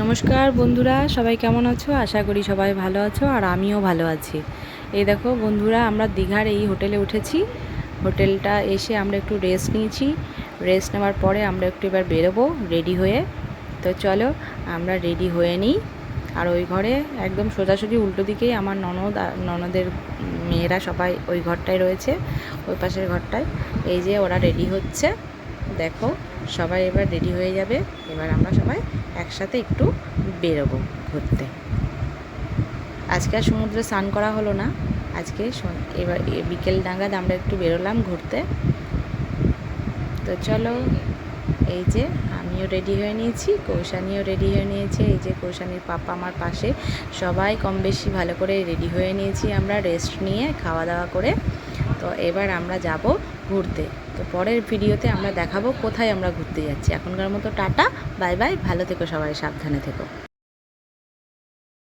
নমস্কার বন্ধুরা, সবাই কেমন আছো? আশা করি সবাই ভালো আছো আর আমিও ভালো আছি। এই দেখো বন্ধুরা, আমরা দীঘার এই হোটেলে উঠেছি। হোটেলটা এসে আমরা একটু রেস্ট নিয়েছি। রেস্ট নেওয়ার পরে আমরা একটু এবার বেরোবো রেডি হয়ে। তো চলো আমরা রেডি হয়ে নিই। আর ওই ঘরে একদম সোজাসুজি উল্টো দিকেই আমার ননদ আর ননদের মেয়েরা সবাই ওই ঘরটায় রয়েছে, ওই পাশের ঘরটায়। এই যে ওরা রেডি হচ্ছে, দেখো সবাই এবার রেডি হয়ে যাবে। এবার আমরা সবাই একসাথে একটু বেরোবো ঘুরতে। আজকে আর সমুদ্রে স্নান করা হলো না। আজকে এবার বিকেল নাগাদ আমরা একটু বেরোলাম ঘুরতে। তো চলো, এই যে আমিও রেডি হয়ে নিয়েছি, কৌশানীও রেডি হয়ে নিয়েছে। এই যে কৌশানীর পাপা আমার পাশে, সবাই কম বেশি ভালো করে রেডি হয়ে নিয়েছি আমরা, রেস্ট নিয়ে খাওয়া দাওয়া করে। তো এবার আমরা যাব ঘুরতে। তো পরের ভিডিওতে আমরা দেখাবো কোথায় আমরা ঘুরতে যাচ্ছি। এখনকার মতো টাটা, বাই বাই, ভালো থেকো সবাই, সাবধানে থেকো।